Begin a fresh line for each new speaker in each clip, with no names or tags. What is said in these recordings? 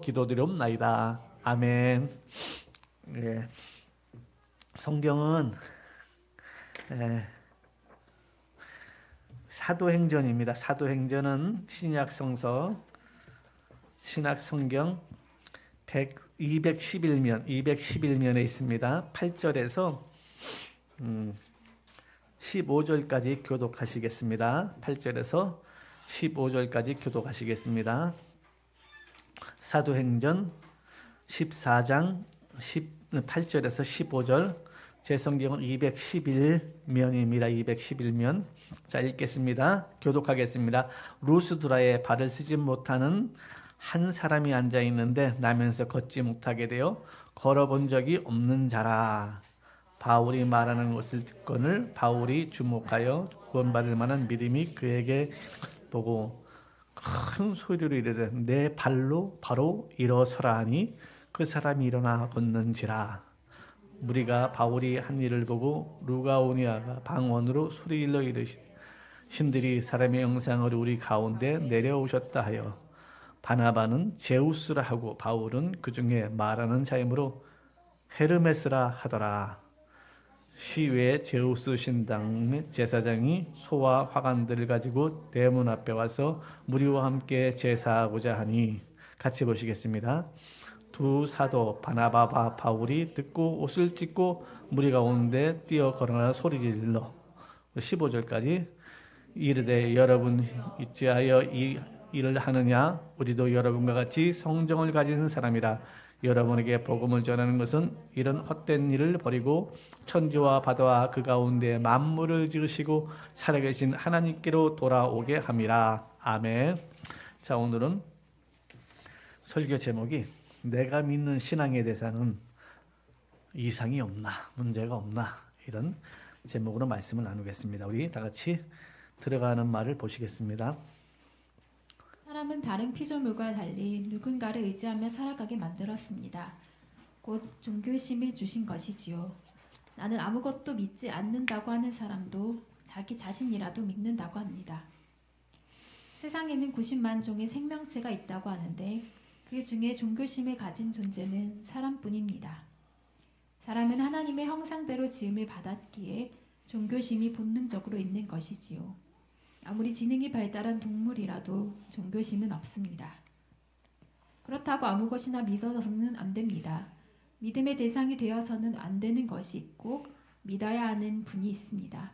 기도드리옵나이다. 아멘. 예, 성경은 사도행전입니다. 사도행전은 신약성서, 신약성경 211면에 있습니다. 8절에서 15절까지 교독하시겠습니다. 8절에서 15절까지 교독하시겠습니다. 사도행전 14장 8절에서 15절, 제 성경은 211면입니다. 211면. 자, 읽겠습니다. 교독하겠습니다. 루스드라에 발을 쓰지 못하는 한 사람이 앉아 있는데 나면서 걷지 못하게 되어 걸어본 적이 없는 자라. 바울이 말하는 것을 듣거늘 바울이 주목하여 구원받을 만한 믿음이 그에게 보고 큰 소리로 이르되 내 발로 바로 일어서라 하니 그 사람이 일어나 걷는지라. 무리가 바울이 한 일을 보고 루가오니아가 방언으로 소리질러 이르신들이 사람의 형상을 우리 가운데 내려오셨다 하여 바나바는 제우스라 하고 바울은 그 중에 말하는 자이므로 헤르메스라 하더라. 시외 제우스 신당 제사장이 소와 화관들을 가지고 대문 앞에 와서 무리와 함께 제사하고자 하니, 같이 보시겠습니다. 두 사도 바나바와 바울이 듣고 옷을 찢고 무리가 오는데 뛰어 걸어나 소리질러 15절까지 이르되 여러분 어찌하여 이 일을 하느냐? 우리도 여러분과 같이 성정을 가진 사람이라. 여러분에게 복음을 전하는 것은 이런 헛된 일을 버리고 천지와 바다와 그 가운데 만물을 지으시고 살아계신 하나님께로 돌아오게 함이라. 아멘. 자, 오늘은 설교 제목이 내가 믿는 신앙의 대상은 이상이 없나, 문제가 없나, 이런 제목으로 말씀을 나누겠습니다. 우리 다 같이 들어가는 말을 보시겠습니다.
사람은 다른 피조물과 달리 누군가를 의지하며 살아가게 만들었습니다. 곧 종교심을 주신 것이지요. 나는 아무것도 믿지 않는다고 하는 사람도 자기 자신이라도 믿는다고 합니다. 세상에는 90만 종의 생명체가 있다고 하는데 그 중에 종교심을 가진 존재는 사람뿐입니다. 사람은 하나님의 형상대로 지음을 받았기에 종교심이 본능적으로 있는 것이지요. 아무리 지능이 발달한 동물이라도 종교심은 없습니다. 그렇다고 아무 것이나 믿어서는 안 됩니다. 믿음의 대상이 되어서는 안 되는 것이 있고 믿어야 하는 분이 있습니다.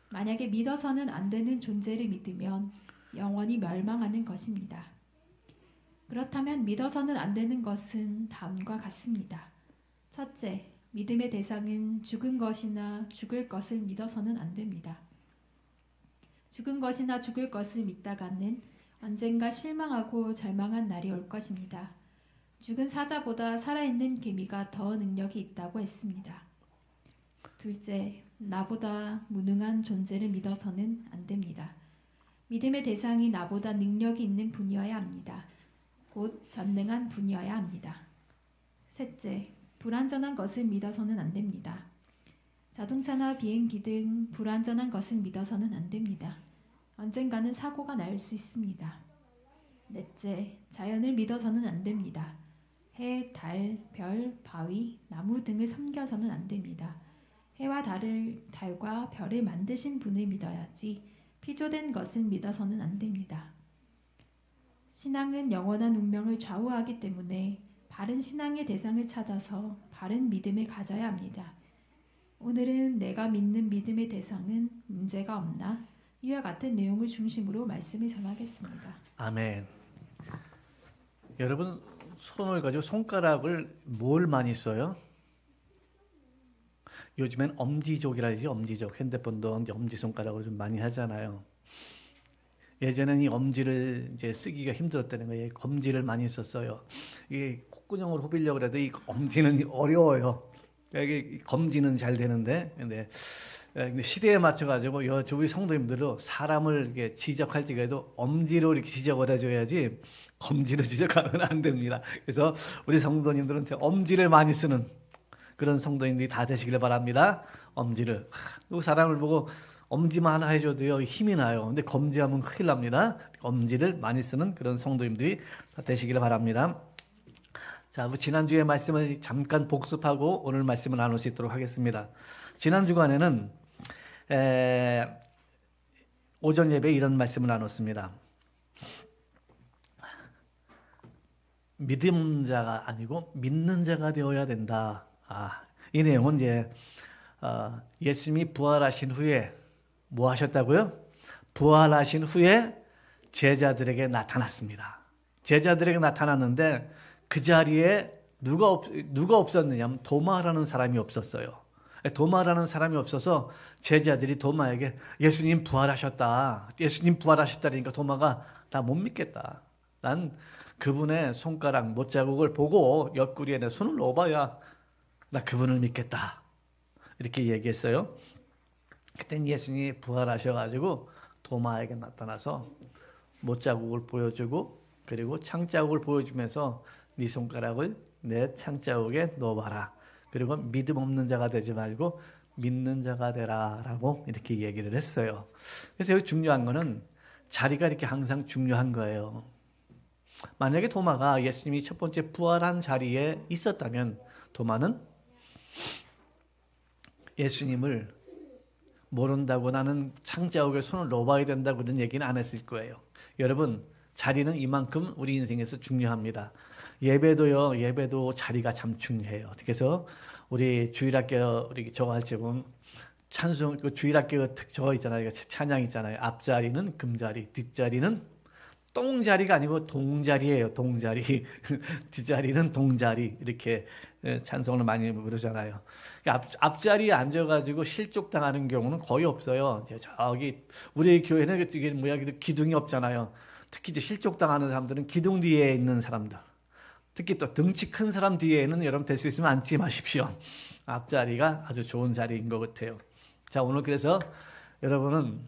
만약에 믿어서는 안 되는 존재를 믿으면 영원히 멸망하는 것입니다. 그렇다면 믿어서는 안 되는 것은 다음과 같습니다. 첫째, 믿음의 대상은 죽은 것이나 죽을 것을 믿어서는 안 됩니다. 죽은 것이나 죽을 것을 믿다가는 언젠가 실망하고 절망한 날이 올 것입니다. 죽은 사자보다 살아있는 개미가 더 능력이 있다고 했습니다. 둘째, 나보다 무능한 존재를 믿어서는 안 됩니다. 믿음의 대상이 나보다 능력이 있는 분이어야 합니다. 곧 전능한 분이어야 합니다. 셋째, 불완전한 것을 믿어서는 안 됩니다. 자동차나 비행기 등 불완전한 것을 믿어서는 안 됩니다. 언젠가는 사고가 날 수 있습니다. 넷째, 자연을 믿어서는 안 됩니다. 해, 달, 별, 바위, 나무 등을 섬겨서는 안 됩니다. 해와 달과 별을 만드신 분을 믿어야지 피조된 것을 믿어서는 안 됩니다. 신앙은 영원한 운명을 좌우하기 때문에 바른 신앙의 대상을 찾아서 바른 믿음을 가져야 합니다. 오늘은 내가 믿는 믿음의 대상은 문제가 없나? 이와 같은 내용을 중심으로 말씀을 전하겠습니다.
아멘. 여러분 손을 가지고 손가락을 뭘 많이 써요? 요즘엔 엄지족이라 하지. 엄지족. 핸드폰도 엄지손가락으로 좀 많이 하잖아요. 예전에는 이 엄지를 이제 쓰기가 힘들었다는 거예요. 검지를 많이 썼어요. 이게 콧구녕을 후비려고 해도 이 엄지는 어려워요. 이게 검지는 잘 되는데, 근데 시대에 맞춰가지고 우리 성도님들도 사람을 이렇게 지적할 적에도 엄지로 이렇게 지적을 해줘야지 검지로 지적하면 안 됩니다. 그래서 우리 성도님들은 엄지를 많이 쓰는 그런 성도님들이 다 되시길 바랍니다. 엄지를. 또 사람을 보고 엄지만 하나 해줘도요 힘이 나요. 근데 검지하면 큰일 납니다. 엄지를 많이 쓰는 그런 성도님들이 다 되시길 바랍니다. 자, 지난주의 말씀을 잠깐 복습하고 오늘 말씀을 나눌 수 있도록 하겠습니다. 지난 주간에는 오전 예배에 이런 말씀을 나눴습니다. 믿는 자가 아니고 믿는 자가 되어야 된다. 이 내용은 이제 예수님이 부활하신 후에 뭐 하셨다고요? 부활하신 후에 제자들에게 나타났습니다. 제자들에게 나타났는데 그 자리에 누가 없었느냐면 도마라는 사람이 없었어요. 도마라는 사람이 없어서 제자들이 도마에게 예수님 부활하셨다. 예수님 부활하셨다니까 도마가 다 못 믿겠다. 난 그분의 손가락 못자국을 보고 옆구리에 내 손을 넣어봐야 나 그분을 믿겠다. 이렇게 얘기했어요. 그땐 예수님이 부활하셔가지고 도마에게 나타나서 못자국을 보여주고 그리고 창자국을 보여주면서 네 손가락을 내 창자국에 넣어봐라. 그리고 믿음 없는 자가 되지 말고 믿는 자가 되라 라고 이렇게 얘기를 했어요. 그래서 여기 중요한 거는 자리가 이렇게 항상 중요한 거예요. 만약에 도마가 예수님이 첫 번째 부활한 자리에 있었다면 도마는 예수님을 모른다고 나는 창자국에 손을 넣어봐야 된다고 그런 얘기는 안 했을 거예요. 여러분, 자리는 이만큼 우리 인생에서 중요합니다. 예배도 자리가 참 중요해요. 그래서 우리 주일학교 우리 저거 할 때 보면 찬송 그 주일학교 저거 있잖아요. 찬양 있잖아요. 앞자리는 금자리, 뒷자리는 똥자리가 아니고 동자리예요. 동자리. 뒷자리는 동자리. 이렇게 찬송을 많이 부르잖아요. 앞자리에 앉아가지고 실족당하는 경우는 거의 없어요. 이제 저기 우리 교회는 이게 뭐야 기둥이 없잖아요. 특히 이제 실족당하는 사람들은 기둥 뒤에 있는 사람들. 특히 또 등치 큰 사람 뒤에는 여러분 될 수 있으면 앉지 마십시오. 앞자리가 아주 좋은 자리인 것 같아요. 자, 오늘 그래서 여러분은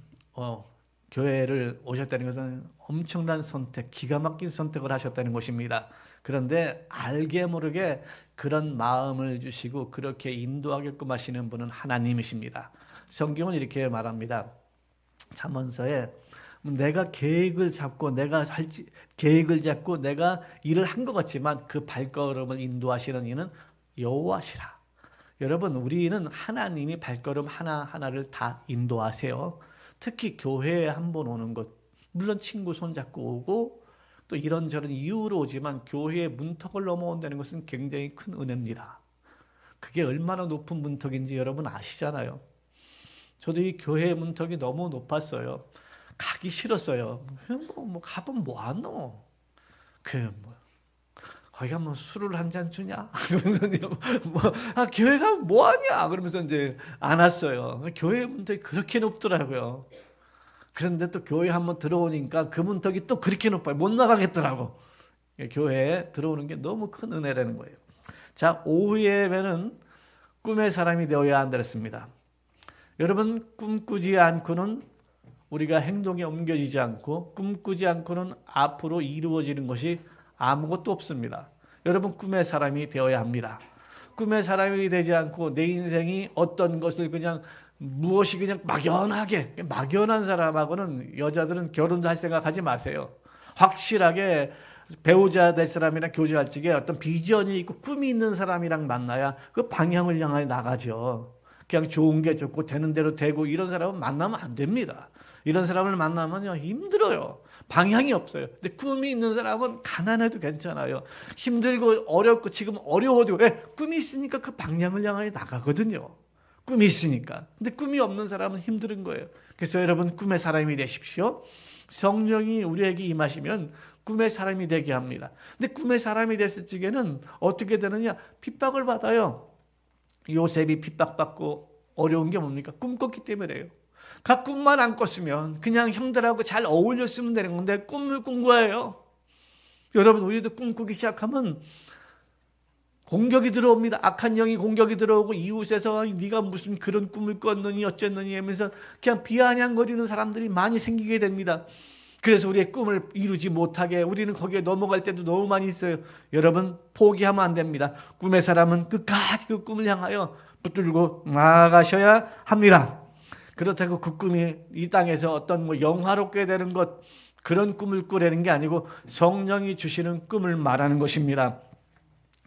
교회를 오셨다는 것은 엄청난 선택, 기가 막힌 선택을 하셨다는 것입니다. 그런데 알게 모르게 그런 마음을 주시고 그렇게 인도하게끔 하시는 분은 하나님이십니다. 성경은 이렇게 말합니다. 잠언서에 내가 계획을 잡고 내가 일을 한 것 같지만 그 발걸음을 인도하시는 이는 여호와시라. 여러분, 우리는 하나님이 발걸음 하나하나를 다 인도하세요. 특히 교회에 한번 오는 것, 물론 친구 손잡고 오고 또 이런저런 이유로 오지만 교회의 문턱을 넘어온다는 것은 굉장히 큰 은혜입니다. 그게 얼마나 높은 문턱인지 여러분 아시잖아요. 저도 이 교회의 문턱이 너무 높았어요. 가기 싫었어요. 가면 뭐하노? 거기 가면 술을 한 잔 주냐? 그러면서 교회 가면 뭐하냐? 그러면서 이제 안 왔어요. 교회 문턱이 그렇게 높더라고요. 그런데 또 교회 한번 들어오니까 그 문턱이 또 그렇게 높아요. 못 나가겠더라고. 교회에 들어오는 게 너무 큰 은혜라는 거예요. 자, 오후 예배는 꿈의 사람이 되어야 한다 그랬습니다. 여러분, 꿈꾸지 않고는 우리가 행동에 옮겨지지 않고 꿈꾸지 않고는 앞으로 이루어지는 것이 아무것도 없습니다. 여러분, 꿈의 사람이 되어야 합니다. 꿈의 사람이 되지 않고 내 인생이 어떤 것을 무엇이 그냥 막연한 사람하고는 여자들은 결혼도 할 생각하지 마세요. 확실하게 배우자 될 사람이나 교제할 적에 어떤 비전이 있고 꿈이 있는 사람이랑 만나야 그 방향을 향해 나가죠. 그냥 좋은 게 좋고 되는 대로 되고 이런 사람은 만나면 안 됩니다. 이런 사람을 만나면요 힘들어요. 방향이 없어요. 근데 꿈이 있는 사람은 가난해도 괜찮아요. 힘들고 어렵고 지금 어려워도 꿈이 있으니까 그 방향을 향해 나가거든요. 꿈이 있으니까. 근데 꿈이 없는 사람은 힘든 거예요. 그래서 여러분 꿈의 사람이 되십시오. 성령이 우리에게 임하시면 꿈의 사람이 되게 합니다. 근데 꿈의 사람이 됐을 적에는 어떻게 되느냐? 핍박을 받아요. 요셉이 핍박받고 어려운 게 뭡니까? 꿈 꿨기 때문에요. 각 꿈만 안 꿨으면 그냥 형들하고 잘 어울렸으면 되는 건데 꿈을 꾼 거예요. 여러분, 우리도 꿈꾸기 시작하면 공격이 들어옵니다. 악한 영이 공격이 들어오고 이웃에서 네가 무슨 그런 꿈을 꿨느니 어쨌느니 하면서 그냥 비아냥거리는 사람들이 많이 생기게 됩니다. 그래서 우리의 꿈을 이루지 못하게 우리는 거기에 넘어갈 때도 너무 많이 있어요. 여러분, 포기하면 안 됩니다. 꿈의 사람은 끝까지 그 꿈을 향하여 붙들고 나아가셔야 합니다. 그렇다고 그 꿈이 이 땅에서 어떤 영화롭게 되는 것, 그런 꿈을 꾸려는 게 아니고 성령이 주시는 꿈을 말하는 것입니다.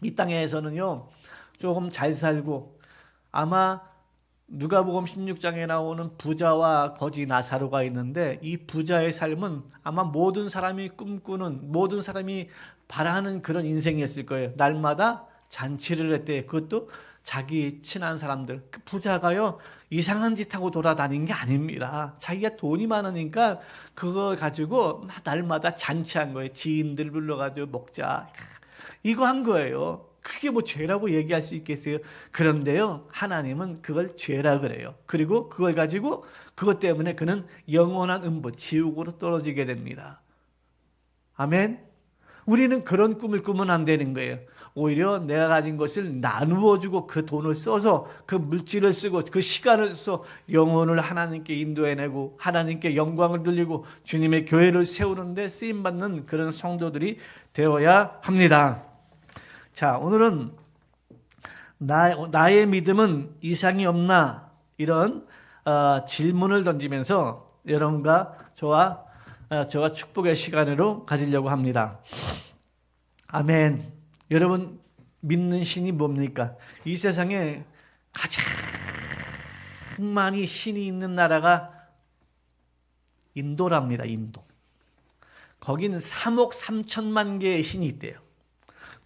이 땅에서는요 조금 잘 살고, 아마 누가복음 16장에 나오는 부자와 거지 나사로가 있는데, 이 부자의 삶은 아마 모든 사람이 꿈꾸는, 모든 사람이 바라는 그런 인생이었을 거예요. 날마다 잔치를 했대. 그것도 자기 친한 사람들. 그 부자가요 이상한 짓 하고 돌아다닌 게 아닙니다. 자기가 돈이 많으니까 그거 가지고 날마다 잔치한 거예요. 지인들 불러가지고 먹자, 이거 한 거예요. 그게 뭐 죄라고 얘기할 수 있겠어요? 그런데요 하나님은 그걸 죄라 그래요. 그리고 그걸 가지고 그것 때문에 그는 영원한 음부, 지옥으로 떨어지게 됩니다. 아멘. 우리는 그런 꿈을 꾸면 안 되는 거예요. 오히려 내가 가진 것을 나누어 주고, 그 돈을 써서, 그 물질을 쓰고, 그 시간을 써서 영혼을 하나님께 인도해내고 하나님께 영광을 돌리고 주님의 교회를 세우는데 쓰임받는 그런 성도들이 되어야 합니다. 자, 오늘은 나의 믿음은 이상이 없나, 이런 질문을 던지면서 여러분과 저와 축복의 시간으로 가지려고 합니다. 아멘. 여러분, 믿는 신이 뭡니까? 이 세상에 가장 많이 신이 있는 나라가 인도랍니다. 인도. 거기는 3억 3천만 개의 신이 있대요.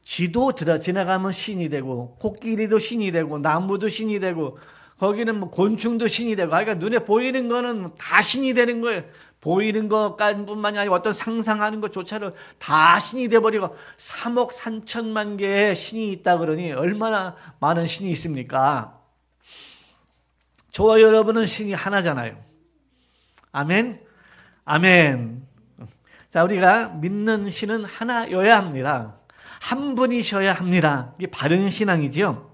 쥐도 지나가면 신이 되고, 코끼리도 신이 되고, 나무도 신이 되고, 거기는 뭐 곤충도 신이 되고, 그러니까 눈에 보이는 거는 다 신이 되는 거예요. 보이는 것뿐만이 아니고 어떤 상상하는 것조차를 다 신이 돼버리고, 3억 3천만 개의 신이 있다 그러니 얼마나 많은 신이 있습니까? 저와 여러분은 신이 하나잖아요. 아멘. 아멘. 자, 우리가 믿는 신은 하나여야 합니다. 한 분이셔야 합니다. 이게 바른 신앙이지요.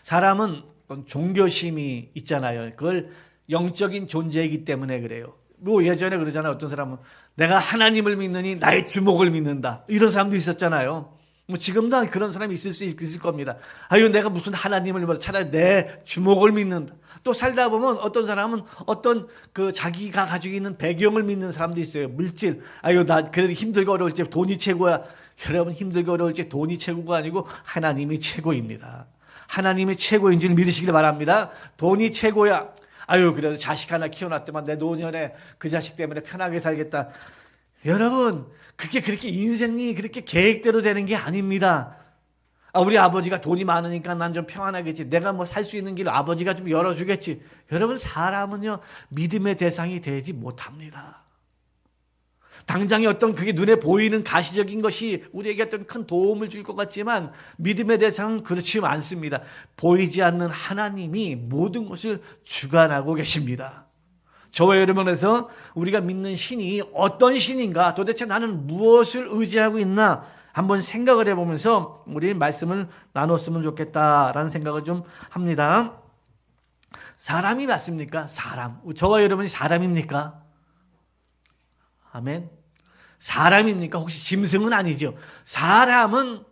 사람은 종교심이 있잖아요. 그걸 영적인 존재이기 때문에 그래요. 뭐 예전에 그러잖아요. 어떤 사람은 내가 하나님을 믿느니 나의 주목을 믿는다, 이런 사람도 있었잖아요. 뭐 지금도 그런 사람이 있을 수 있을 겁니다. 아유, 내가 무슨 하나님을 믿어, 차라리 내 주목을 믿는다. 또 살다 보면 어떤 사람은 어떤 그 자기가 가지고 있는 배경을 믿는 사람도 있어요. 물질. 아유, 나 그래도 힘들고 어려울 때 돈이 최고야. 여러분, 힘들고 어려울 때 돈이 최고가 아니고 하나님이 최고입니다. 하나님이 최고인 줄 믿으시길 바랍니다. 돈이 최고야. 아유, 그래도 자식 하나 키워놨더만 내 노년에 그 자식 때문에 편하게 살겠다. 여러분, 그게 그렇게 인생이 그렇게 계획대로 되는 게 아닙니다. 우리 아버지가 돈이 많으니까 난 좀 평안하겠지. 내가 뭐 살 수 있는 길을 아버지가 좀 열어주겠지. 여러분, 사람은요 믿음의 대상이 되지 못합니다. 당장에 어떤 그게 눈에 보이는 가시적인 것이 우리에게 어떤 큰 도움을 줄 것 같지만 믿음의 대상은 그렇지 않습니다. 보이지 않는 하나님이 모든 것을 주관하고 계십니다. 저와 여러분에서 우리가 믿는 신이 어떤 신인가, 도대체 나는 무엇을 의지하고 있나 한번 생각을 해보면서 우리 말씀을 나눴으면 좋겠다라는 생각을 좀 합니다. 사람이 맞습니까? 사람. 저와 여러분이 사람입니까? 아멘. 사람입니까? 혹시 짐승은 아니죠. 사람은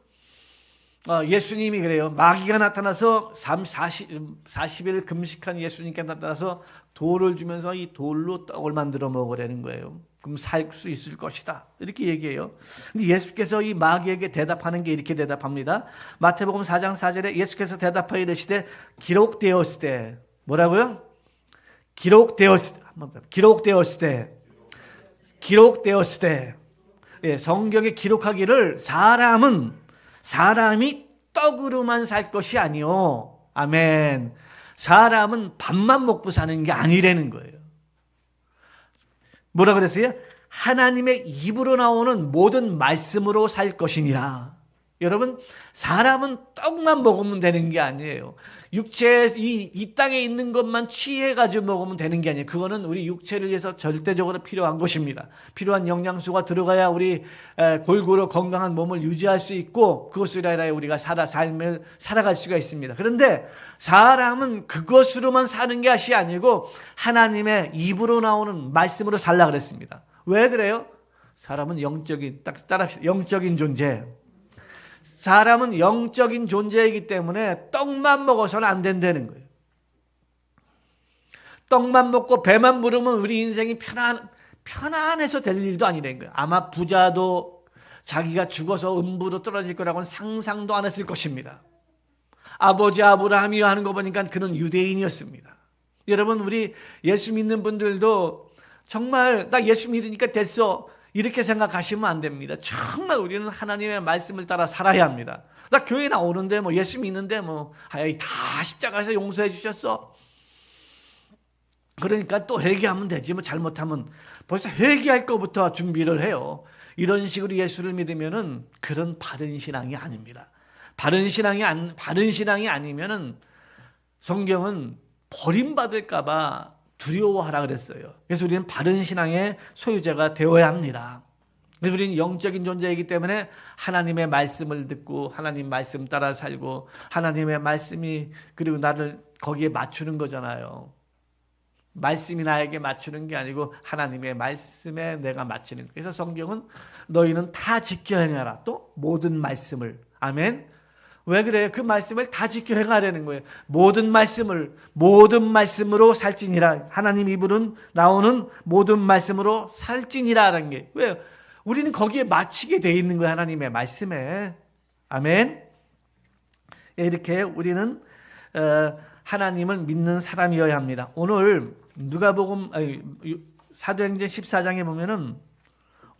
예수님이 그래요. 마귀가 나타나서 40일 금식한 예수님께 나타나서 돌을 주면서 이 돌로 떡을 만들어 먹으라는 거예요. 그럼 살 수 있을 것이다, 이렇게 얘기해요. 근데 예수께서 이 마귀에게 대답하는 게 이렇게 대답합니다. 마태복음 4장 4절에 예수께서 대답하여 이르시되 기록되었을 때, 뭐라고요? 기록되었을 때, 예, 성경에 기록하기를 사람이 떡으로만 살 것이 아니요. 아멘. 사람은 밥만 먹고 사는 게 아니라는 거예요. 뭐라 그랬어요? 하나님의 입으로 나오는 모든 말씀으로 살 것이니라. 여러분, 사람은 떡만 먹으면 되는 게 아니에요. 육체, 이 땅에 있는 것만 취해가지고 먹으면 되는 게 아니에요. 그거는 우리 육체를 위해서 절대적으로 필요한 것입니다. 필요한 영양소가 들어가야 우리 골고루 건강한 몸을 유지할 수 있고, 그것으로 인하여 우리가 삶을 살아갈 수가 있습니다. 그런데 사람은 그것으로만 사는 것이 아니고 하나님의 입으로 나오는 말씀으로 살라 그랬습니다. 왜 그래요? 사람은 영적인 존재. 사람은 영적인 존재이기 때문에 떡만 먹어서는 안 된다는 거예요. 떡만 먹고 배만 부르면 우리 인생이 편안해서 될 일도 아니라는 거예요. 아마 부자도 자기가 죽어서 음부로 떨어질 거라고는 상상도 안 했을 것입니다. 아버지 아브라함이 하는 거 보니까 그는 유대인이었습니다. 여러분, 우리 예수 믿는 분들도 정말 나 예수 믿으니까 됐어 이렇게 생각하시면 안 됩니다. 정말 우리는 하나님의 말씀을 따라 살아야 합니다. 나 교회 나오는데 뭐 예수 믿는데 뭐 다 십자가에서 용서해 주셨어. 그러니까 또 회개하면 되지. 뭐 잘못하면 벌써 회개할 것부터 준비를 해요. 이런 식으로 예수를 믿으면은 그런 바른 신앙이 아닙니다. 바른 신앙이 아니면은 성경은 버림받을까봐 두려워하라 그랬어요. 그래서 우리는 바른 신앙의 소유자가 되어야 합니다. 그래서 우리는 영적인 존재이기 때문에 하나님의 말씀을 듣고 하나님 말씀 따라 살고 하나님의 말씀이 그리고 나를 거기에 맞추는 거잖아요. 말씀이 나에게 맞추는 게 아니고 하나님의 말씀에 내가 맞추는 거예요. 그래서 성경은 너희는 다 지켜 행하라. 또 모든 말씀을. 아멘. 왜 그래요? 그 말씀을 다 지켜 행하려는 거예요. 모든 말씀으로 살찌니라. 하나님 입으로 나오는 모든 말씀으로 살찌니라라는 게 왜요? 우리는 거기에 맞추게 돼 있는 거예요. 하나님의 말씀에. 아멘. 이렇게 우리는 하나님을 믿는 사람이어야 합니다. 오늘 누가복음 사도행전 14장에 보면은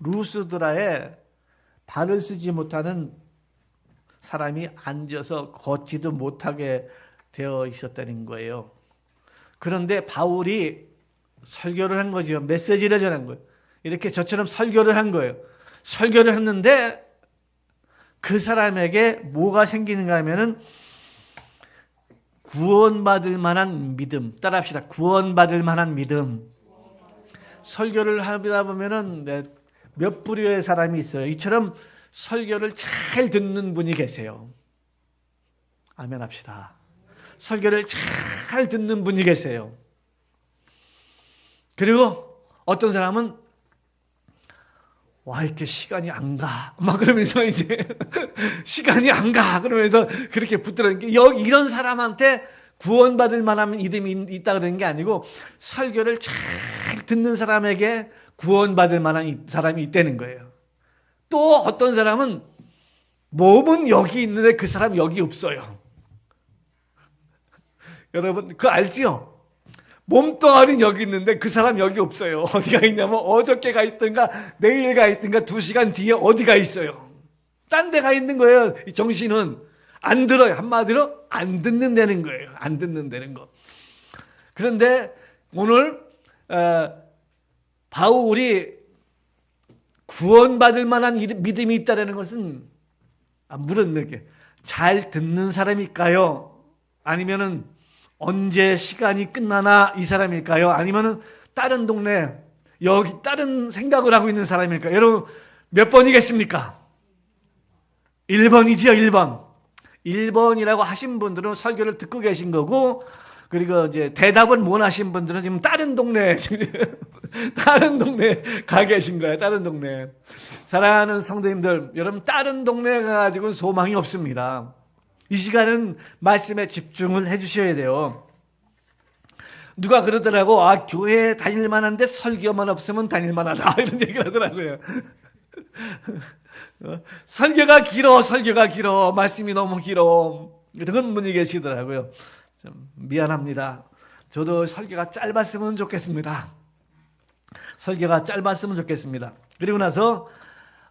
루스드라에 발을 쓰지 못하는 사람이 앉아서 걷지도 못하게 되어 있었다는 거예요. 그런데 바울이 설교를 한 거죠. 메시지를 전한 거예요. 이렇게 저처럼 설교를 한 거예요. 설교를 했는데 그 사람에게 뭐가 생기는가 하면은 구원받을 만한 믿음. 따라합시다. 구원받을 만한 믿음. 설교를 하다 보면은 몇 부류의 사람이 있어요. 이처럼 설교를 잘 듣는 분이 계세요. 아멘 합시다. 설교를 잘 듣는 분이 계세요. 그리고 어떤 사람은 와 이렇게 시간이 안 가. 막 그러면서 이제 시간이 안 가. 그러면서 그렇게 붙들어는 게 이런 사람한테 구원받을 만한 믿음이 있다 그러는 게 아니고 설교를 잘 듣는 사람에게 구원받을 만한 사람이 있다는 거예요. 또 어떤 사람은 몸은 여기 있는데 그 사람 여기 없어요. 여러분 그거 알지요? 몸뚱아리는 여기 있는데 그 사람 여기 없어요. 어디가 있냐면 어저께 가 있든가 내일 가 있든가 2시간 뒤에 어디가 있어요. 딴 데 가 있는 거예요. 이 정신은 안 들어요. 한마디로 안 듣는다는 거예요. 안 듣는다는 거. 그런데 오늘 바울이 구원받을 만한 믿음이 있다는 것은 물론 이렇게 잘 듣는 사람일까요? 아니면은 언제 시간이 끝나나 이 사람일까요? 아니면은 다른 동네 여기 다른 생각을 하고 있는 사람일까요? 여러분 몇 번이겠습니까? 1번이지요. 1번. 1번이라고 하신 분들은 설교를 듣고 계신 거고 그리고 이제 대답은 못 하신 분들은 지금 다른 동네 가 계신 거예요. 다른 동네. 사랑하는 성도님들, 여러분 다른 동네 가가지고는 소망이 없습니다. 이 시간은 말씀에 집중을 해주셔야 돼요. 누가 그러더라고. 교회 다닐 만한데 설교만 없으면 다닐 만하다. 이런 얘기를 하더라고요. 설교가 길어. 말씀이 너무 길어. 이런 분이 계시더라고요. 좀 미안합니다. 저도 설교가 짧았으면 좋겠습니다. 그리고 나서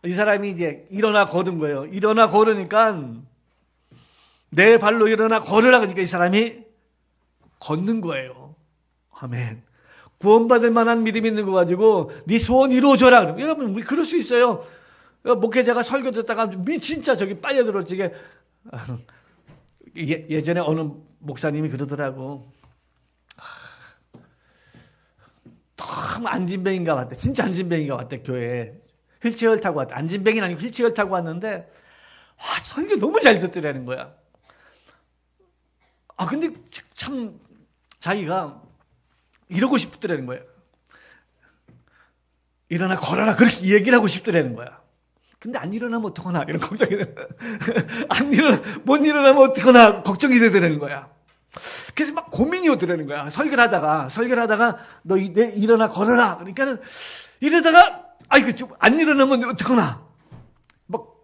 이 사람이 이제 일어나 걸은 거예요. 일어나 걸으니까 내 발로 일어나 걸으라 그러니까 이 사람이 걷는 거예요. 아멘. 구원받을 만한 믿음이 있는 거 가지고 네 소원 이루어져라. 그러면 여러분 우리 그럴 수 있어요. 목회자가 설교 듣다가 진짜 저기 빨려들었지. 이게 예전에 어느 목사님이 그러더라고. 너무 안진뱅이가 왔대. 진짜 안진뱅이가 왔대. 교회에 휠체어를 타고 왔대. 안진뱅이는 아니고 휠체어를 타고 왔는데 설교 너무 잘 듣더라는 거야. 근데 참 자기가 이러고 싶더라는 거야. 일어나 걸어라 그렇게 얘기를 하고 싶더라는 거야. 근데 안 일어나면 어떡하나 이런 걱정이 돼. 못 일어나면 어떡하나 걱정이 되더라는 거야. 그래서 막 고민이 오더라는 거야. 설교를 하다가 너 일어나 걸어라. 그러니까는 이러다가 이거 좀 안 일어나면 어떡하나.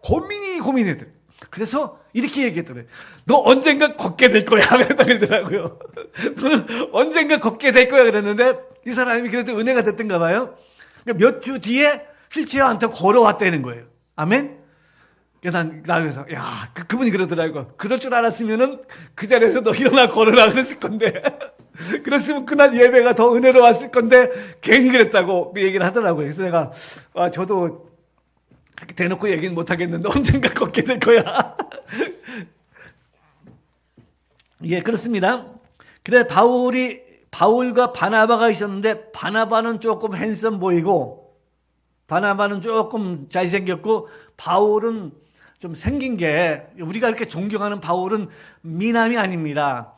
고민이 돼. 그래서 이렇게 얘기했더래. 너 언젠가 걷게 될 거야. 그러더라고요. 너는 언젠가 걷게 될 거야. 그랬는데 이 사람이 그래도 은혜가 됐던가 봐요. 몇 주 뒤에 휠체어 안 타고 걸어왔다는 거예요. 아멘? 그래서 그분이 그러더라고. 그럴 줄 알았으면은 그 자리에서 너 일어나 걸으라 그랬을 건데 그랬으면 그날 예배가 더 은혜로웠을 건데 괜히 그랬다고 그 얘기를 하더라고요. 그래서 내가 저도 그렇게 대놓고 얘기는 못 하겠는데 언젠가 걷게 될 거야. 예, 그렇습니다. 그래 바울과 바나바가 있었는데 바나바는 조금 핸섬 보이고 바나바는 조금 잘생겼고 바울은 좀 생긴 게 우리가 이렇게 존경하는 바울은 미남이 아닙니다.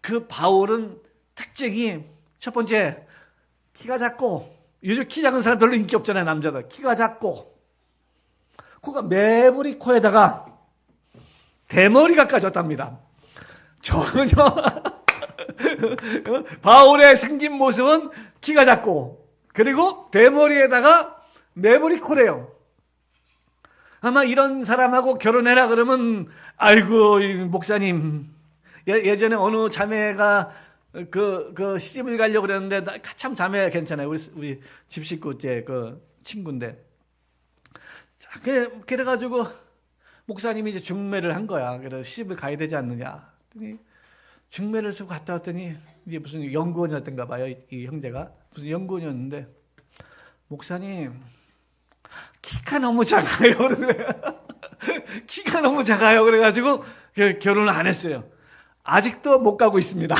그 바울은 특징이 첫 번째 키가 작고 요즘 키 작은 사람 별로 인기 없잖아요. 남자들 키가 작고 코가 매부리 코에다가 대머리가 까졌답니다. 전혀 바울의 생긴 모습은 키가 작고 그리고 대머리에다가 매부리 코래요. 아마 이런 사람하고 결혼해라 그러면 아이고 목사님 예전에 어느 자매가 그 시집을 가려고 그랬는데 참 자매 괜찮아요. 우리 집 식구 그 친구인데 그래가지고 목사님이 이제 중매를 한 거야. 그래서 시집을 가야 되지 않느냐. 중매를 쓰고 갔다 왔더니 이제 무슨 연구원이었던가 봐요. 이 형제가 무슨 연구원이었는데 목사님 키가 너무 작아요. 키가 너무 작아요. 그래가지고 결혼을 안 했어요. 아직도 못 가고 있습니다.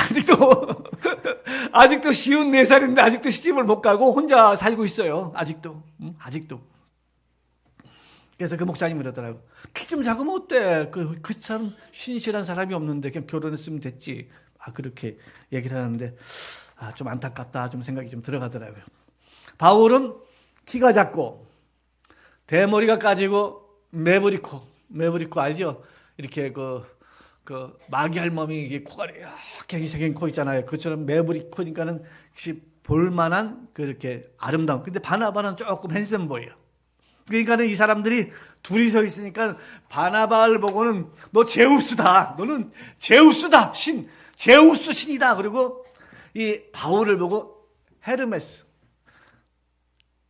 아직도 쉬운 4살인데 아직도 시집을 못 가고 혼자 살고 있어요. 아직도. 그래서 그 목사님이 그러더라고. 키 좀 작으면 어때? 그 참 신실한 사람이 없는데 그냥 결혼했으면 됐지. 그렇게 얘기를 하는데 좀 안타깝다. 좀 생각이 좀 들어가더라고요. 바울은 키가 작고 대머리가 까지고 매부리 코 알죠? 이렇게 그 마귀 할멈이 이게 코가 이렇게 생긴 코 있잖아요. 그처럼 매부리 코니까는 역시 볼만한 그렇게 아름다움. 근데 바나바는 조금 핸섬 보여요. 그러니까는 이 사람들이 둘이 서 있으니까 바나바를 보고는 너 제우스다. 너는 제우스다. 제우스 신이다. 그리고 이 바울을 보고 헤르메스.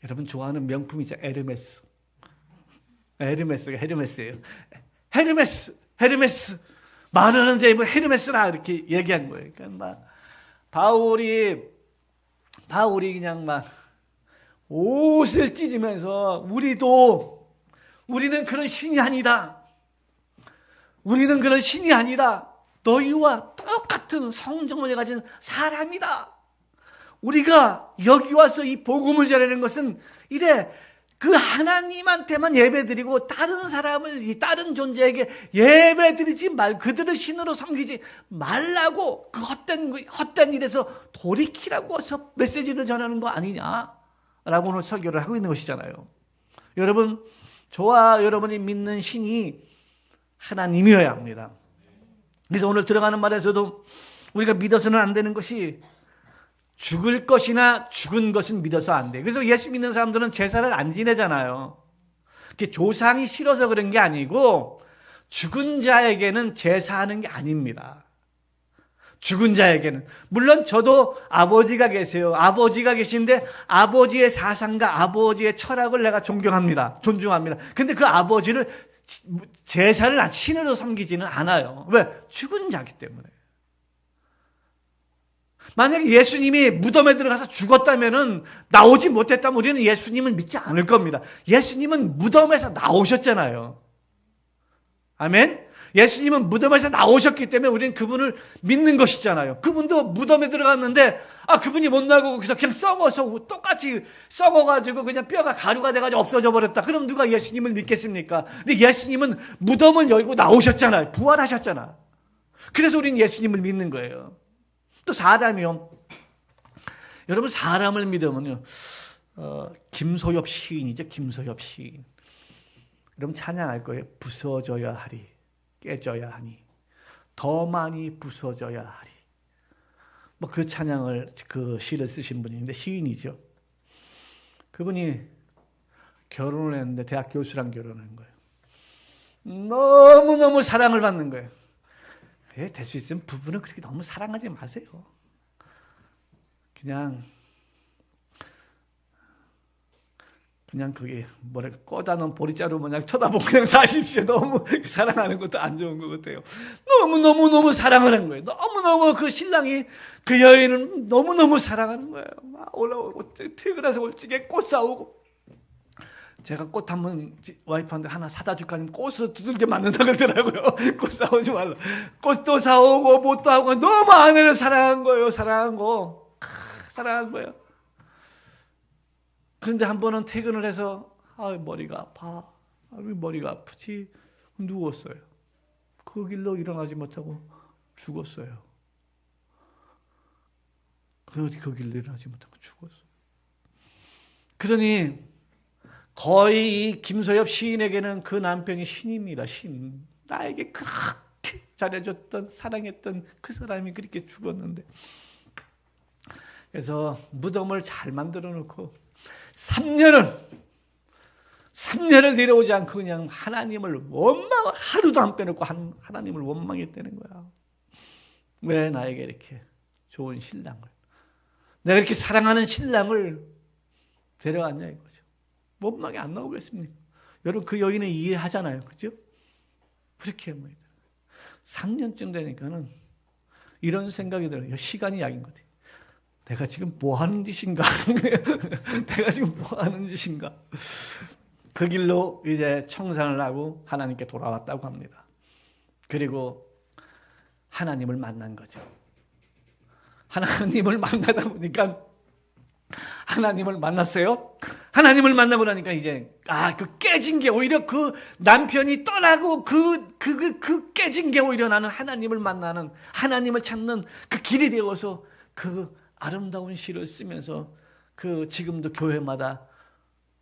여러분 좋아하는 명품이죠. 헤르메스가 헤르메스예요. 헤르메스. 말하는 자 입은 헤르메스라 이렇게 얘기한 거예요. 그러니까 막 바울이 그냥 막 옷을 찢으면서 우리는 그런 신이 아니다. 우리는 그런 신이 아니다. 너희와 똑같은 성정을 가진 사람이다. 우리가 여기 와서 이 복음을 전하는 것은 이래 그 하나님한테만 예배드리고 다른 사람을 다른 존재에게 예배드리지 그들을 신으로 섬기지 말라고 그 헛된 일에서 돌이키라고 해서 메시지를 전하는 거 아니냐라고 오늘 설교를 하고 있는 것이잖아요. 여러분 저와 여러분이 믿는 신이 하나님이어야 합니다. 그래서 오늘 들어가는 말에서도 우리가 믿어서는 안 되는 것이 죽을 것이나 죽은 것은 믿어서 안 돼. 그래서 예수 믿는 사람들은 제사를 안 지내잖아요. 그게 조상이 싫어서 그런 게 아니고 죽은 자에게는 제사하는 게 아닙니다. 죽은 자에게는. 물론 저도 아버지가 계세요. 아버지가 계신데 아버지의 사상과 아버지의 철학을 내가 존중합니다. 근데 그 아버지를 제사를 신으로 섬기지는 않아요. 왜? 죽은 자기 때문에. 만약에 예수님이 무덤에 들어가서 죽었다면은 나오지 못했다면 우리는 예수님을 믿지 않을 겁니다. 예수님은 무덤에서 나오셨잖아요. 아멘? 예수님은 무덤에서 나오셨기 때문에 우리는 그분을 믿는 것이잖아요. 그분도 무덤에 들어갔는데 그분이 못 나오고 거기서 그냥 썩어서 똑같이 썩어가지고 그냥 뼈가 가루가 돼가지고 없어져 버렸다. 그럼 누가 예수님을 믿겠습니까? 근데 예수님은 무덤을 열고 나오셨잖아요. 부활하셨잖아. 그래서 우리는 예수님을 믿는 거예요. 또 사람이요. 여러분 사람을 믿으면요. 김소엽 시인이죠. 김소엽 시인. 여러분 찬양할 거예요. 부서져야 하리. 깨져야 하니. 더 많이 부서져야 하리. 그 찬양을 그 시를 쓰신 분인데 시인이죠. 그분이 결혼을 했는데 대학 교수랑 결혼한 거예요. 너무너무 사랑을 받는 거예요. 될 수 있으면 부부는 그렇게 너무 사랑하지 마세요. 그냥 그게 뭐랄까 꽂아놓은 보리자루 모양 쳐다보고 그냥 사십시오. 너무 사랑하는 것도 안 좋은 것 같아요. 너무 사랑을 한 거예요. 너무너무 그 신랑이 그 여인을 너무너무 사랑하는 거예요. 막 올라오고 퇴근해서 올찌게 꽃 사오고, 제가 꽃 한번 와이프한테 하나 사다 줄까 하면 꽃을 두들겨 맞는다 그러더라고요. 꽃 사오지 말라. 꽃도 사오고 뭣도 하고 너무 아내를 사랑한 거예요. 사랑한 거예요. 그런데 한 번은 퇴근을 해서 머리가 아파. 왜 머리가 아프지? 누웠어요. 그 길로 일어나지 못하고 죽었어요. 그 길로 일어나지 못하고 죽었어요. 그러니 거의 이 김소엽 시인에게는 그 남편이 신입니다. 신. 나에게 그렇게 잘해줬던 사랑했던 그 사람이 그렇게 죽었는데, 그래서 무덤을 잘 만들어 놓고 3년을 내려오지 않고 그냥 하나님을 하루도 안 빼놓고 하나님을 원망했다는 거야. 왜 나에게 이렇게 좋은 신랑을, 내가 이렇게 사랑하는 신랑을 데려왔냐 이거죠. 원망이 안 나오겠습니까? 여러분 그 여인은 이해하잖아요. 그죠? 그렇게 합니다. 3년쯤 되니까는 이런 생각이 들어요. 시간이 약인 것 같아요. 내가 지금 뭐 하는 짓인가? 그 길로 이제 청산을 하고 하나님께 돌아왔다고 합니다. 그리고 하나님을 만난 거죠. 하나님을 만나다 보니까 하나님을 만났어요. 하나님을 만나고 나니까 이제 그 깨진 게 오히려 그 남편이 떠나고 그 깨진 게 오히려 나는 하나님을 만나는, 하나님을 찾는 그 길이 되어서 그 아름다운 시를 쓰면서 그 지금도 교회마다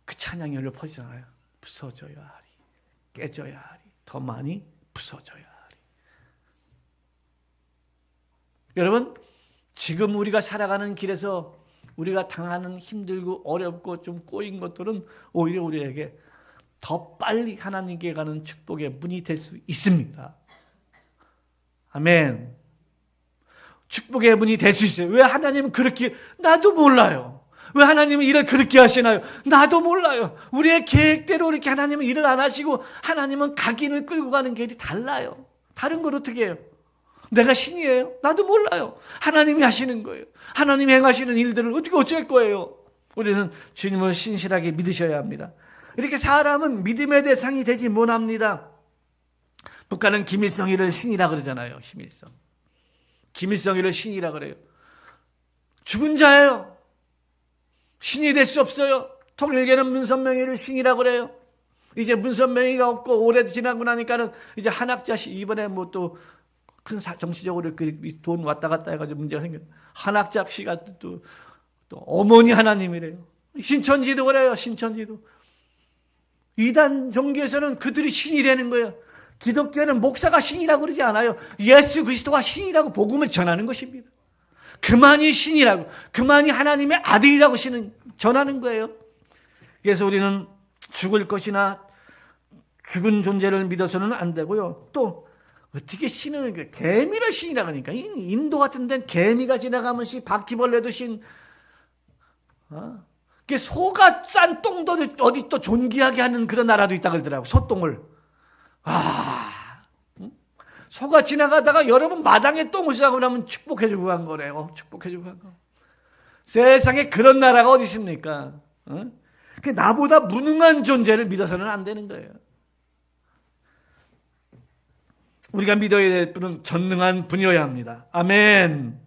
그 찬양이 흘러 퍼지잖아요. 부서져야 하리, 깨져야 하리, 더 많이 부서져야 하리. 여러분, 지금 우리가 살아가는 길에서 우리가 당하는 힘들고 어렵고 좀 꼬인 것들은 오히려 우리에게 더 빨리 하나님께 가는 축복의 문이 될 수 있습니다. 아멘. 축복의 문이 될 수 있어요. 왜 하나님은 그렇게, 나도 몰라요. 왜 하나님은 일을 그렇게 하시나요? 나도 몰라요. 우리의 계획대로 이렇게 하나님은 일을 안 하시고, 하나님은 각인을 끌고 가는 길이 달라요. 다른 걸 어떻게 해요? 내가 신이에요? 나도 몰라요. 하나님이 하시는 거예요. 하나님이 행하시는 일들을 어떻게 어쩔 거예요? 우리는 주님을 신실하게 믿으셔야 합니다. 이렇게 사람은 믿음의 대상이 되지 못합니다. 북한은 김일성이를 신이라 그러잖아요. 김일성이를 신이라 그래요. 죽은 자예요. 신이 될 수 없어요. 통일계는 문선명이를 신이라 그래요. 이제 문선명이가 없고 오래 지나고 나니까는 이제 한학자씨, 이번에 뭐 또 큰 정치적으로 돈 왔다 갔다 해가지고 문제가 생겨. 한학자 씨가 또 어머니 하나님이래요. 신천지도 그래요. 신천지도. 이단 종교에서는 그들이 신이라는 거예요. 기독교는 목사가 신이라고 그러지 않아요. 예수 그리스도가 신이라고 복음을 전하는 것입니다. 그만이 신이라고, 그만이 하나님의 아들이라고 전하는 거예요. 그래서 우리는 죽을 것이나 죽은 존재를 믿어서는 안 되고요. 또 어떻게 신은 개미를 신이라고 하니까, 인도 같은 데는 개미가 지나가면 신, 바퀴벌레도 신, 소가 싼 똥도 어디 또 존귀하게 하는 그런 나라도 있다 그러더라고. 소똥을. 소가 지나가다가 여러분 마당에 똥을 싸고 나면 축복해주고 간 거래요. 축복해주고 간 거. 세상에 그런 나라가 어디 있습니까? 나보다 무능한 존재를 믿어서는 안 되는 거예요. 우리가 믿어야 될 분은 전능한 분이어야 합니다. 아멘.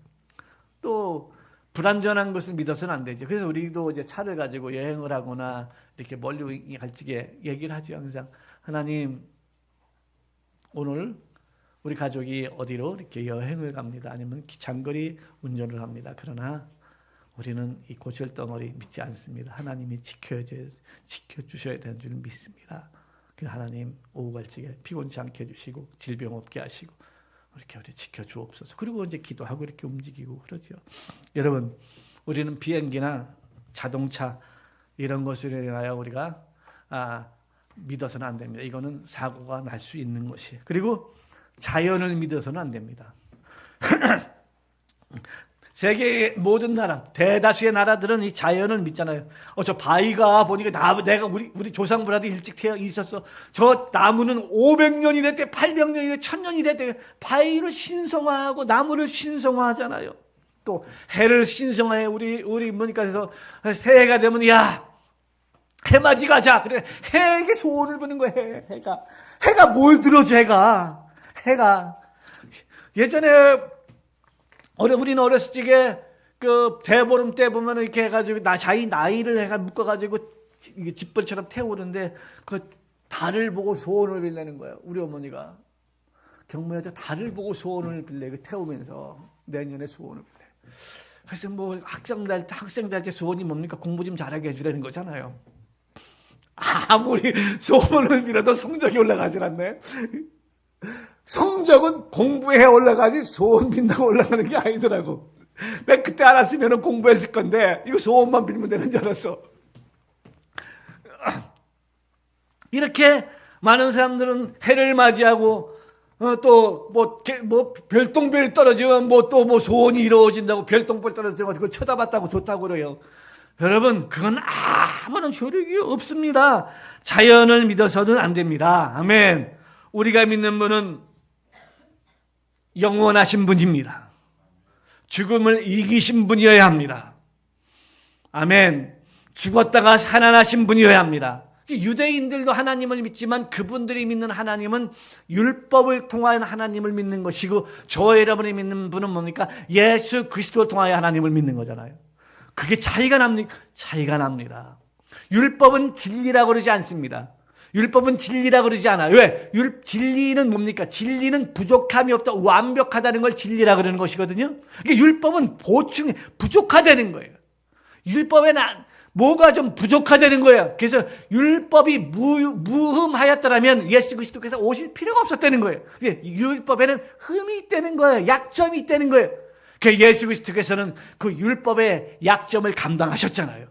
또 불완전한 것을 믿어서는 안 되죠. 그래서 우리도 이제 차를 가지고 여행을 하거나 이렇게 멀리 갈 적에 얘기를 하죠. 항상 하나님, 오늘 우리 가족이 어디로 이렇게 여행을 갑니다. 아니면 장거리 운전을 합니다. 그러나 우리는 이 고철덩어리 믿지 않습니다. 하나님이 지켜주셔야 되는 줄 믿습니다. 하나님, 오후 갈 적에 피곤치 않게 해주시고 질병 없게 하시고 이렇게 우리 지켜주옵소서. 그리고 이제 기도하고 이렇게 움직이고 그러죠. 여러분, 우리는 비행기나 자동차 이런 것을 인하여 우리가 믿어서는 안 됩니다. 이거는 사고가 날 수 있는 것이에요. 그리고 자연을 믿어서는 안 됩니다. 세계의 모든 나라, 대다수의 나라들은 이 자연을 믿잖아요. 저 바위가 보니까 내가 우리 조상들한테 일찍 태어 있었어. 저 나무는 500년이 됐대, 800년이 됐대, 1000년이 됐대. 바위를 신성화하고 나무를 신성화하잖아요. 또 해를 신성화해. 우리 뭐니까 새해가 되면 야 해맞이 가자. 그래 해에게 소원을 부는 거예요. 해가 뭘 들어줘. 해가 예전에 우리는 어렸을 적에 그 대보름 때 보면 이렇게 해가지고 자기 나이를 해가 묶어가지고 이게 집벌처럼 태우는데 그 달을 보고 소원을 빌리는 거예요. 우리 어머니가 경무여자 달을 보고 소원을 빌려 태우면서 내년에 소원을 빌려. 그래서 뭐 학생들 때 소원이 뭡니까? 공부 좀 잘하게 해주라는 거잖아요. 아무리 소원을 빌어도 성적이 올라가질 않네. 성적은 공부해 올라가지 소원 빈다고 올라가는 게 아니더라고. 내가 그때 알았으면 공부했을 건데 이거 소원만 빌면 되는 줄 알았어. 이렇게 많은 사람들은 해를 맞이하고 또 뭐 별똥별 떨어지면 뭐 소원이 이루어진다고 별똥별 떨어져서 그거 쳐다봤다고 좋다고 그래요. 여러분 그건 아무런 효력이 없습니다. 자연을 믿어서는 안 됩니다. 아멘. 우리가 믿는 분은 영원하신 분입니다. 죽음을 이기신 분이어야 합니다. 아멘. 죽었다가 살아나신 분이어야 합니다. 유대인들도 하나님을 믿지만 그분들이 믿는 하나님은 율법을 통하여 하나님을 믿는 것이고 저와 여러분이 믿는 분은 뭡니까? 예수 그리스도를 통하여 하나님을 믿는 거잖아요. 그게 차이가 납니까? 차이가 납니다. 율법은 진리라고 그러지 않습니다. 율법은 진리라고 그러지 않아요. 왜? 진리는 뭡니까? 진리는 부족함이 없다, 완벽하다는 걸 진리라고 그러는 것이거든요. 그러니까 율법은 보충, 부족하다는 거예요. 율법에 뭐가 좀 부족하다는 거예요. 그래서 율법이 무흠하였더라면 예수 그리스도께서 오실 필요가 없었다는 거예요. 율법에는 흠이 있다는 거예요. 약점이 있다는 거예요. 그래서 예수 그리스도께서는 그 율법의 약점을 감당하셨잖아요.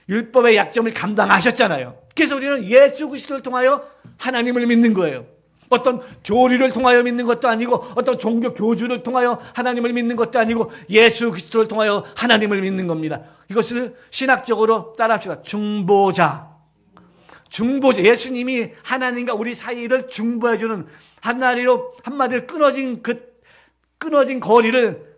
율법의 약점을 감당하셨잖아요. 그래서 우리는 예수 그리스도를 통하여 하나님을 믿는 거예요. 어떤 교리를 통하여 믿는 것도 아니고 어떤 종교 교주를 통하여 하나님을 믿는 것도 아니고 예수 그리스도를 통하여 하나님을 믿는 겁니다. 이것을 신학적으로 따라합시다. 중보자. 예수님이 하나님과 우리 사이를 중보해주는 한마디로 끊어진 거리를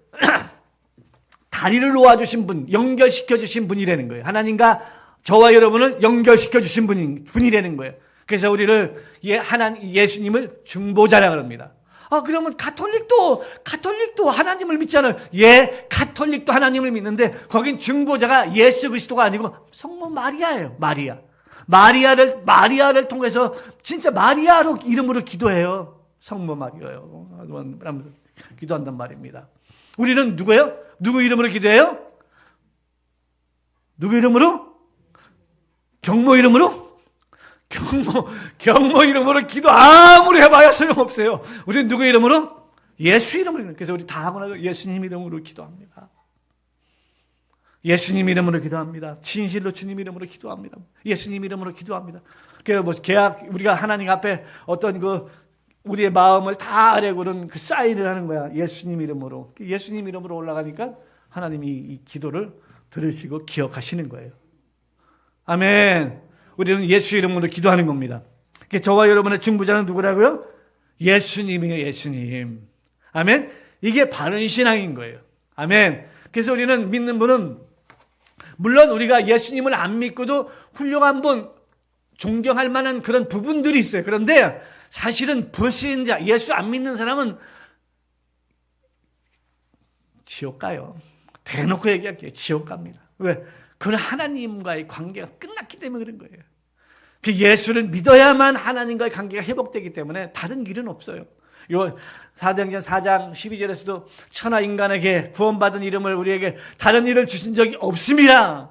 다리를 놓아주신 분, 연결시켜주신 분이라는 거예요. 하나님과 저와 여러분을 연결시켜주신 분이라는 거예요. 그래서 우리를 예수님을 중보자라고 합니다. 그러면 가톨릭도 하나님을 믿잖아요. 가톨릭도 하나님을 믿는데 거긴 중보자가 예수 그리스도가 아니고 성모 마리아예요. 마리아를 통해서 진짜 마리아로 이름으로 기도해요. 성모 마리아요. 기도한단 말입니다. 우리는 누구예요? 누구 이름으로 기도해요? 누구 이름으로? 경모 이름으로? 경모 이름으로 기도 아무리 해봐야 소용없어요. 우리는 누구 이름으로? 예수 이름으로. 그래서 우리 다 하고 나서 예수님 이름으로 기도합니다. 예수님 이름으로 기도합니다. 진실로 주님 이름으로 기도합니다. 예수님 이름으로 기도합니다. 우리가 하나님 앞에 어떤 우리의 마음을 다 아뢰고는 그 사인을 하는 거야. 예수님 이름으로. 예수님 이름으로 올라가니까 하나님이 이 기도를 들으시고 기억하시는 거예요. 아멘. 우리는 예수 이름으로 기도하는 겁니다. 저와 여러분의 중보자는 누구라고요? 예수님이에요. 예수님. 아멘. 이게 바른 신앙인 거예요. 아멘. 그래서 우리는 믿는 분은 물론 우리가 예수님을 안 믿고도 훌륭한 분, 존경할 만한 그런 부분들이 있어요. 그런데 사실은 불신자, 예수 안 믿는 사람은 지옥 가요. 대놓고 얘기할게요. 지옥 갑니다. 왜? 그건 하나님과의 관계가 끝났기 때문에 그런 거예요. 그 예수를 믿어야만 하나님과의 관계가 회복되기 때문에 다른 길은 없어요. 요 사도행전 4장 12절에서도 천하 인간에게 구원받은 이름을 우리에게 다른 일을 주신 적이 없습니다.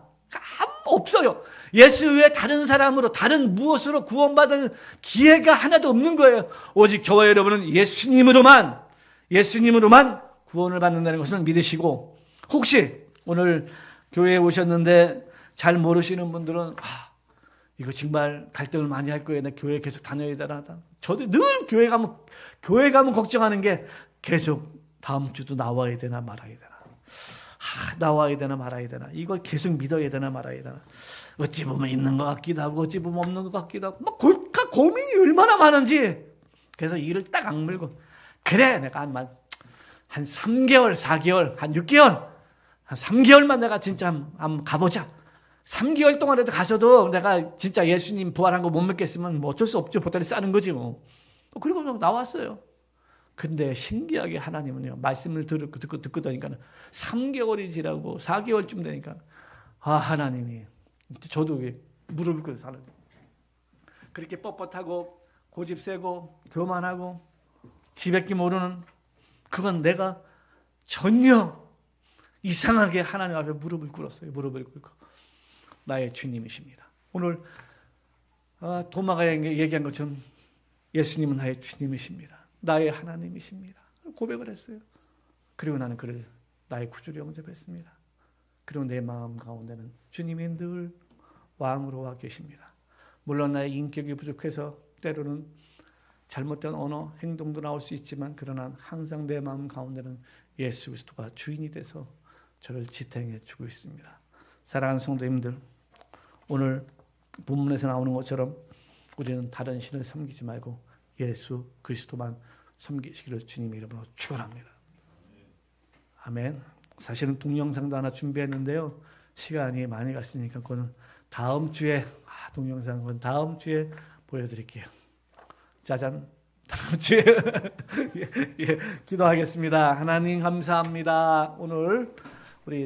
없어요. 예수 외에 다른 사람으로 다른 무엇으로 구원받은 기회가 하나도 없는 거예요. 오직 저와 여러분은 예수님으로만 구원을 받는다는 것을 믿으시고, 혹시 오늘 교회에 오셨는데 잘 모르시는 분들은 이거 정말 갈등을 많이 할 거예요. 나 교회 계속 다녀야 되나? 저도 늘 교회 가면 걱정하는 게 계속 다음 주도 나와야 되나 말아야 되나. 나와야 되나 말아야 되나. 이걸 계속 믿어야 되나 말아야 되나. 어찌 보면 있는 것 같기도 하고 어찌 보면 없는 것 같기도 하고 막 고민이 얼마나 많은지. 그래서 이를 딱 악물고 그래 내가 한 3개월 4개월 한 6개월 한 3개월만 내가 진짜 한번 가보자. 3개월 동안에도 가서도 내가 진짜 예수님 부활한 거 못 믿겠으면 뭐 어쩔 수 없죠. 보따리 싸는 거지 뭐. 그리고 나왔어요. 근데 신기하게 하나님은요, 말씀을 듣고 더니까는 3개월이 지나고 4개월쯤 되니까, 하나님이, 저도 무릎을 꿇고 사는 그렇게 뻣뻣하고, 고집 세고, 교만하고, 지밖에 모르는, 그건 내가 전혀 이상하게 하나님 앞에 무릎을 꿇었어요. 무릎을 꿇고. 나의 주님이십니다. 오늘, 도마가 얘기한 것처럼 예수님은 나의 주님이십니다. 나의 하나님이십니다. 고백을 했어요. 그리고 나는 그를 나의 구주로 영접했습니다. 그리고 내 마음 가운데는 주님이 늘 왕으로 와 계십니다. 물론 나의 인격이 부족해서 때로는 잘못된 언어, 행동도 나올 수 있지만 그러나 항상 내 마음 가운데는 예수 그리스도가 주인이 돼서 저를 지탱해 주고 있습니다. 사랑하는 성도님들, 오늘 본문에서 나오는 것처럼 우리는 다른 신을 섬기지 말고 예수 그리스도만 섬기시기를 주님의 이름으로 축원합니다. 아멘. 사실은 동영상도 하나 준비했는데요. 시간이 많이 갔으니까 그거는 다음 주에 동영상은 다음 주에 보여드릴게요. 짜잔. 다음 주에 기도하겠습니다. 하나님 감사합니다. 오늘 우리